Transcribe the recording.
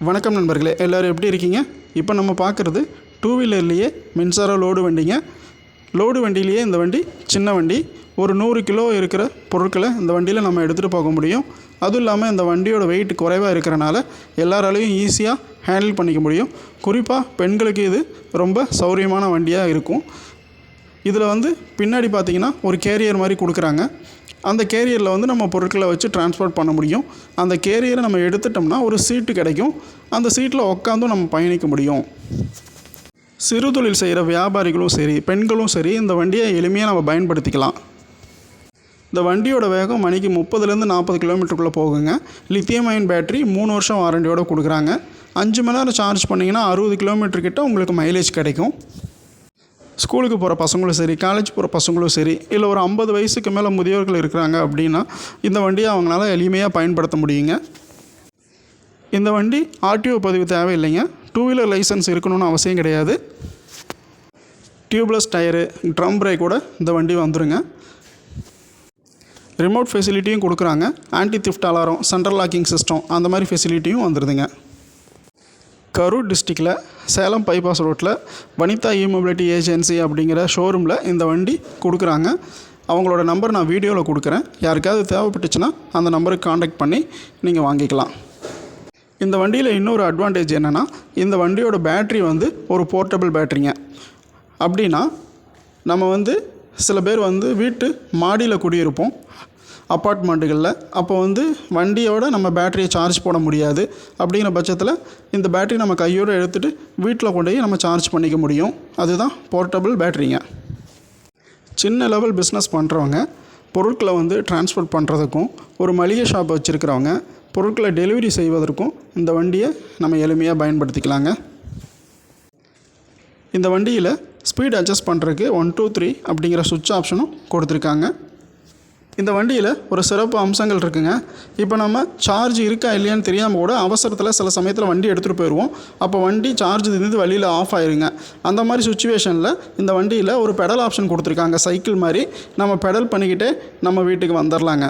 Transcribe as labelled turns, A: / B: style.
A: வணக்கம் நண்பர்களே, எல்லோரும் எப்படி இருக்கீங்க? இப்போ நம்ம பார்க்குறது டூ வீலர்லேயே மின்சார லோடு வண்டிங்க. லோடு வண்டியிலேயே இந்த வண்டி சின்ன வண்டி. ஒரு 100 கிலோ இருக்கிற பொருட்களை இந்த வண்டியில் நம்ம எடுத்துகிட்டு போக முடியும். அதுவும் இல்லாமல் இந்த வண்டியோட வெயிட் குறைவாக இருக்கிறனால எல்லாராலையும் ஈஸியாக ஹேண்டில் பண்ணிக்க முடியும். குறிப்பாக பெண்களுக்கு இது ரொம்ப சௌரியமான வண்டியாக இருக்கும். இதில் பின்னாடி பார்த்திங்கன்னா ஒரு கேரியர் மாதிரி கொடுக்குறாங்க. அந்த கேரியரில் நம்ம பொருட்களை வச்சு டிரான்ஸ்போர்ட் பண்ண முடியும். அந்த கேரியரை நம்ம எடுத்துட்டோம்னா ஒரு சீட்டு கிடைக்கும். அந்த சீட்டில் உட்காந்தும் நம்ம பயணிக்க முடியும். சிறு தொழில் செய்கிற வியாபாரிகளும் சரி, பெண்களும் சரி, இந்த வண்டியை எளிமையாக நம்ம பயன்படுத்திக்கலாம். இந்த வண்டியோட வேகம் மணிக்கு 30லேருந்து 40 கிலோமீட்டருக்குள்ளே போகுங்க. லித்தியம் அயன் பேட்டரி 3 வருஷம் வாரண்டியோடு கொடுக்குறாங்க. 5 மணி நேரம் சார்ஜ் பண்ணிங்கன்னா 60 கிலோமீட்டர் கிட்ட உங்களுக்கு மைலேஜ் கிடைக்கும். ஸ்கூலுக்கு போகிற பசங்களும் சரி, காலேஜ் போகிற பசங்களும் சரி, இல்லை ஒரு 50 வயசுக்கு மேலே முதியோர்கள் இருக்கிறாங்க அப்படின்னா இந்த வண்டியை அவங்களால எளிமையாக பயன்படுத்த முடியுங்க. இந்த வண்டி ஆர்டிஓ பதிவு தேவையில்லைங்க. டூ வீலர் லைசன்ஸ் இருக்கணும்னு அவசியம் கிடையாது. டியூப்லெஸ் டயரு, ட்ரம் பிரேக்கோட இந்த வண்டி வந்துடுங்க. ரிமோட் ஃபெசிலிட்டியும் கொடுக்குறாங்க. Anti theft alarm, central locking system, அந்த மாதிரி ஃபெசிலிட்டியும் வந்துடுதுங்க. கரூர் டிஸ்ட்ரிக்டில் சேலம் பைபாஸ் ரோட்டில் வனிதா இ-மொபிலிட்டி ஏஜென்சி அப்படிங்கிற ஷோரூமில் இந்த வண்டி கொடுக்குறாங்க. அவங்களோட நம்பர் நான் வீடியோவில் கொடுக்குறேன். யாருக்காவது தேவைப்பட்டுச்சுன்னா அந்த நம்பருக்கு காண்டாக்ட் பண்ணி நீங்கள் வாங்கிக்கலாம். இந்த வண்டியில் இன்னொரு அட்வான்டேஜ் என்னென்னா, இந்த வண்டியோட பேட்ரி ஒரு போர்ட்டபிள் பேட்ரிங்க. அப்படின்னா நம்ம சில பேர் வீட்டு மாடியில் குடியிருப்போம், அப்பார்ட்மெண்ட்டுகளில். அப்போ வண்டியோட நம்ம பேட்டரியை சார்ஜ் போட முடியாது. அப்படிங்கிற பட்சத்தில் இந்த பேட்டரி நம்ம கையோடு எடுத்துகிட்டு வீட்டில் கொண்டு போய் நம்ம சார்ஜ் பண்ணிக்க முடியும். அதுதான் போர்ட்டபிள் பேட்டரிங்க. சின்ன லெவல் பிஸ்னஸ் பண்ணுறவங்க பொருட்களை டிரான்ஸ்போர்ட் பண்ணுறதுக்கும், ஒரு மளிகை ஷாப் வச்சுருக்கிறவங்க பொருட்களை டெலிவரி செய்வதற்கும் இந்த வண்டியை நம்ம எளிமையாக பயன்படுத்திக்கலாங்க. இந்த வண்டியில் ஸ்பீட் அட்ஜஸ்ட் பண்ணுறதுக்கு 1 2 3 அப்படிங்கிற சுவிட்ச் ஆப்ஷனும் கொடுத்துருக்காங்க. இந்த வண்டியில் ஒரு சிறப்பு அம்சங்கள் இருக்குங்க. இப்போ நம்ம சார்ஜ் இருக்கா இல்லையான்னு தெரியாமல் கூட அவசரத்தில் சில சமயத்தில் வண்டி எடுத்துகிட்டு போயிடுவோம். அப்போ வண்டி சார்ஜ் வழியில் ஆஃப் ஆயிருங்க. அந்த மாதிரி சுச்சுவேஷனில் இந்த வண்டியில் ஒரு பெடல் ஆப்ஷன் கொடுத்துருக்காங்க. சைக்கிள் மாதிரி நம்ம பெடல் பண்ணிக்கிட்டே நம்ம வீட்டுக்கு வந்துடலாங்க.